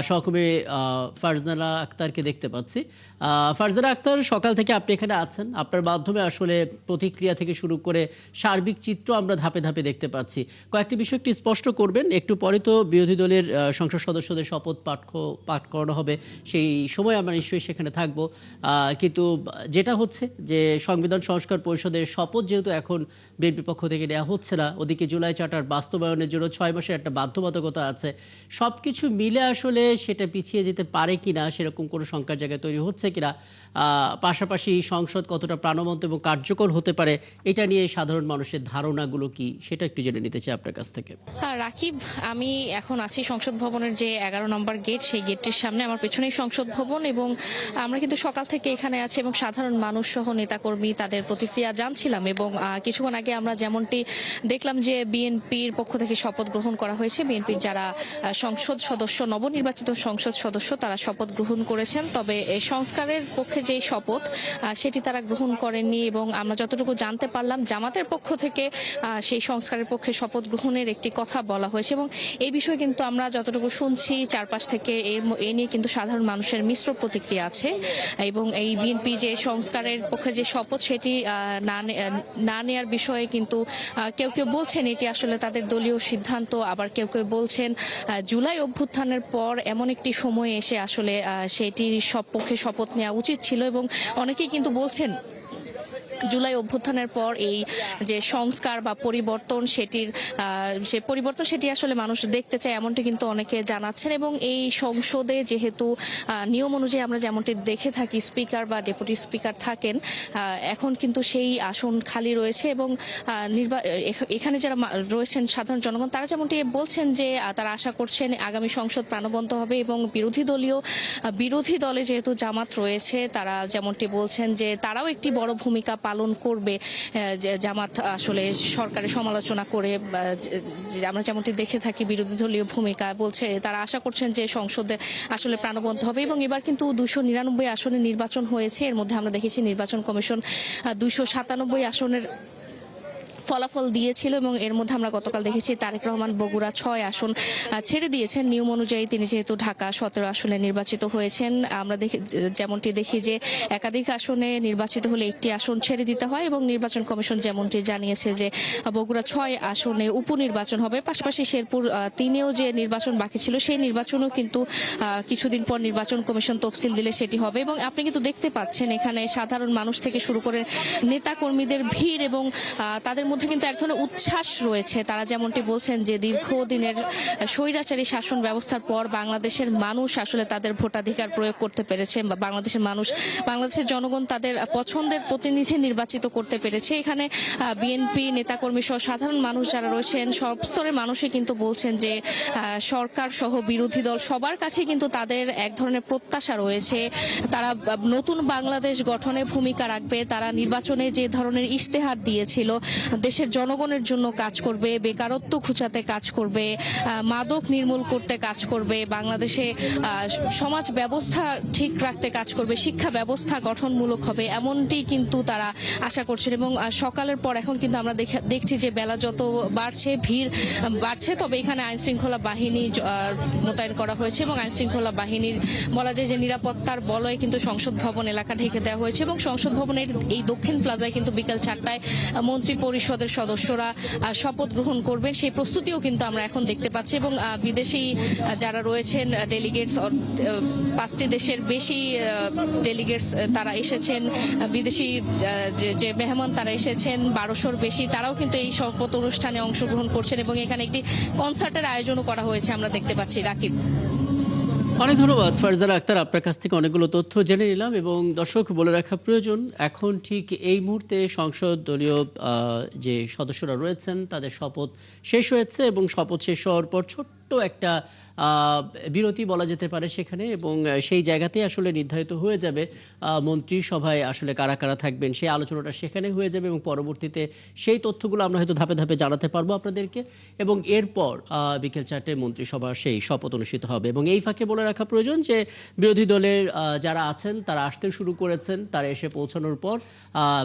সহকর্মী ফারজানা আক্তারকে দেখতে পাচ্ছি। ফারজানা আক্তার, সকাল থেকে আপনি এখানে আছেন। আপনার মাধ্যমে আসলে প্রতিক্রিয়া থেকে শুরু করে সার্বিক চিত্র আমরা ধাপে ধাপে দেখতে পাচ্ছি। কয়েকটি বিষয় একটু স্পষ্ট করবেন। একটু পরে তো বিরোধী দলের সংসদ সদস্যদের শপথ পাঠ করানো হবে, সেই সময় আমরা নিশ্চয়ই সেখানে থাকব। কিন্তু যেটা হচ্ছে যে সংবিধান সংস্কার পরিষদের শপথ যেহেতু এখন বিএনপির পক্ষ থেকে নেওয়া হচ্ছে না, ওদিকে জুলাই চার্টার বাস্তবায়নের জন্য 6 মাসের একটা বাধ্যবাধকতা আছে। সব কিছু মিলে আসলে সেটা পিছিয়ে যেতে পারে কিনা, সেরকম কোনো শঙ্কার জায়গা তৈরি হচ্ছে কিনা, পাশাপাশি সংসদ কতটা প্রাণবন্ত এবং কার্যকর হতে পারে, এটা নিয়ে সাধারণ মানুষের ধারণাগুলো কি, সেটা একটু জেনে নিতে চাই আপনার কাছ থেকে। হ্যাঁ রাকিব, আমি এখন আছি সংসদ ভবনের যে 11 নম্বর গেট, সেই গেটটির সামনে। আমার পেছনেই সংসদ ভবন এবং আমরা কিন্তু সকাল থেকে এখানে আছি এবং সাধারণ মানুষ সহ নেতাকর্মী তাদের প্রতিক্রিয়া জানছিলাম। এবং কিছুক্ষণ আগে আমরা যেমনটি দেখলাম যে বিএনপির পক্ষ থেকে শপথ গ্রহণ করা হয়েছে। বিএনপির যারা সংসদ সদস্য, নবনির্বাচিত সংসদ সদস্য, তারা শপথ গ্রহণ করেছেন। তবে এই সংস্কারের পক্ষে যে শপথ সেটি তারা গ্রহণ করেননি এবং আমরা যতটুকু জানতে পারলাম জামাতের পক্ষ থেকে সেই সংস্কারের পক্ষে শপথ গ্রহণের একটি কথা বলা হয়েছে। এবং এই বিষয়ে কিন্তু আমরা যতটুকু শুনছি চারপাশ থেকে এ নিয়ে কিন্তু সাধারণ মানুষের মিশ্র প্রতিক্রিয়া আছে। এবং এই বিএনপি যে সংস্কারের পক্ষে যে শপথ সেটি না নেয়ার বিষয়ে কিন্তু কেউ কেউ বলছেন এটি আসলে তাদের দলীয় সিদ্ধান্ত, আবার কেউ কেউ বলছেন জুলাই অভ্যুত্থানের পর এমন একটি সময় এসে আসলে সেটির পক্ষে শপথ নেওয়া উচিত ছিল। এবং অনেকেই কিন্তু বলছেন জুলাই অভ্যুত্থানের পর এই যে সংস্কার বা পরিবর্তন সেটি আসলে মানুষ দেখতে চায়, এমনটি কিন্তু অনেকে জানাচ্ছেন। এবং এই সংসদে যেহেতু নিয়ম অনুযায়ী আমরা যেমনটি দেখে থাকি স্পিকার বা ডেপুটি স্পিকার থাকেন, এখন কিন্তু সেই আসন খালি রয়েছে। এবং এখানে যারা রয়েছেন সাধারণ জনগণ, তারা যেমনটি বলছেন যে তারা আশা করছেন আগামী সংসদ প্রাণবন্ত হবে এবং বিরোধী দলে যেহেতু জামাত রয়েছে, তারা যেমনটি বলছেন যে তারাও একটি বড় ভূমিকা পালন করবে। জামাত আসলে সরকারের সমালোচনা করে, আমরা যেমনটি দেখে থাকি বিরোধী দলীয় ভূমিকা বলছে, তারা আশা করছেন যে সংসদে আসলে প্রাণবন্ত হবে। এবং এবার কিন্তু 299 আসনে নির্বাচন হয়েছে। এর মধ্যে আমরা দেখেছি নির্বাচন কমিশন 297 আসনের ফলাফল দিয়েছিল এবং এর মধ্যে আমরা গতকাল দেখেছি তারেক রহমান বগুড়া 6 আসন ছেড়ে দিয়েছেন। নিয়ম অনুযায়ী তিনি যেহেতু ঢাকা 17 আসনে নির্বাচিত হয়েছেন, আমরা যেমনটি দেখি যে একাধিক আসনে নির্বাচিত হলে একটি আসন ছেড়ে দিতে হয়। এবং নির্বাচন কমিশন যেমনটি জানিয়েছে যে বগুড়া 6 আসনে উপনির্বাচন হবে। পাশাপাশি শেরপুর 3-এও যে নির্বাচন বাকি ছিল সেই নির্বাচনও কিন্তু কিছুদিন পর নির্বাচন কমিশন তফসিল দিলে সেটি হবে। এবং আপনি কিন্তু দেখতে পাচ্ছেন এখানে সাধারণ মানুষ থেকে শুরু করে নেতা কর্মীদের ভিড় এবং তাদের মধ্যে কিন্তু এক ধরনের উচ্ছ্বাস রয়েছে। তারা যেমনটি বলছেন যে দীর্ঘদিনের স্বৈরাচারী শাসন ব্যবস্থার পর বাংলাদেশের মানুষ আসলে তাদের ভোটাধিকার প্রয়োগ করতে পেরেছে, বা বাংলাদেশের জনগণ তাদের পছন্দের প্রতিনিধি নির্বাচিত করতে পেরেছে। এখানে বিএনপি নেতাকর্মী সহ সাধারণ মানুষ যারা রয়েছেন, সব স্তরের মানুষই কিন্তু বলছেন যে সরকার সহ বিরোধী দল সবার কাছে কিন্তু তাদের এক ধরনের প্রত্যাশা রয়েছে। তারা নতুন বাংলাদেশ গঠনে ভূমিকা রাখবে। তারা নির্বাচনে যে ধরনের ইশতেহার দিয়েছিল, দেশের জনগণের জন্য কাজ করবে, বেকারত্ব ঘুচাতে কাজ করবে, মাদক নির্মূল করতে কাজ করবে, বাংলাদেশে সমাজ ব্যবস্থা ঠিক রাখতে কাজ করবে, শিক্ষা ব্যবস্থা গঠনমূলক হবে, এমনটি কিন্তু তারা আশা করছেন। এবং সকালের পর এখন কিন্তু আমরা দেখছি যে বেলা যত বাড়ছে ভিড় বাড়ছে। তবে এখানে আইনশৃঙ্খলা বাহিনী মোতায়েন করা হয়েছে এবং আইনশৃঙ্খলা বাহিনীর বলা যায় যে নিরাপত্তার বলয়ে কিন্তু সংসদ ভবন এলাকা ঢেকে দেওয়া হয়েছে। এবং সংসদ ভবনের এই দক্ষিণ প্লাজায় কিন্তু বিকাল 4টায় মন্ত্রী পরিষদের সদস্যরা শপথ গ্রহণ করবেন, সেই প্রস্তুতিও কিন্তু আমরা এখন দেখতে পাচ্ছি। এবং বিদেশি যারা রয়েছেন ডেলিগেটস, 5টি দেশের বেশি ডেলিগেটস তারা এসেছেন, বিদেশি যে মেহমান তারা এসেছেন 1200-র বেশি, তারাও কিন্তু এই শপথ অনুষ্ঠানে অংশগ্রহণ করছেন। এবং এখানে একটি কনসার্টের আয়োজনও করা হয়েছে আমরা দেখতে পাচ্ছি। রাকিব, অনেক ধন্যবাদ ফারজানা আক্তার, আপনার কাছ থেকে অনেকগুলো তথ্য জেনে নিলাম। এবং দর্শক বলে রাখা প্রয়োজন, এখন ঠিক এই মুহূর্তে সংসদ দলীয় যে সদস্যরা রয়েছেন তাদের শপথ শেষ হয়েছে এবং শপথ শেষ হওয়ার পর ছোট্ট একটা বিরতি বলা যেতে পারে সেখানে। এবং সেই জায়গাতেই আসলে নির্ধারিত হয়ে যাবে মন্ত্রিসভায় আসলে কারা কারা থাকবেন, সেই আলোচনাটা সেখানে হয়ে যাবে এবং পরবর্তীতে সেই তথ্যগুলো আমরা হয়তো ধাপে ধাপে জানাতে পারবো আপনাদেরকে। এবং এরপর বিকেল 4টায় মন্ত্রিসভা সেই শপথ অনুষ্ঠিত হবে। এবং এই ফাঁকে বলে রাখা প্রয়োজন যে বিরোধী দলের যারা আছেন তারা আসতে শুরু করেছেন। তারা এসে পৌঁছানোর পর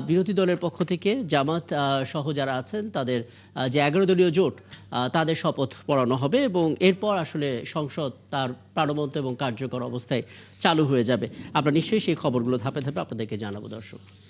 বিরোধী দলের পক্ষ থেকে জামাত সহ যারা আছেন তাদের যে 11 দলীয় জোট, তাদের শপথ পড়ানো হবে এবং এরপর আসলে সংসদ তার প্রাণবন্ত এবং কার্যকর অবস্থায় চালু হয়ে যাবে। আমরা নিশ্চয়ই সেই খবরগুলো ধাপে ধাপে আপনাদেরকে জানাবো দর্শক।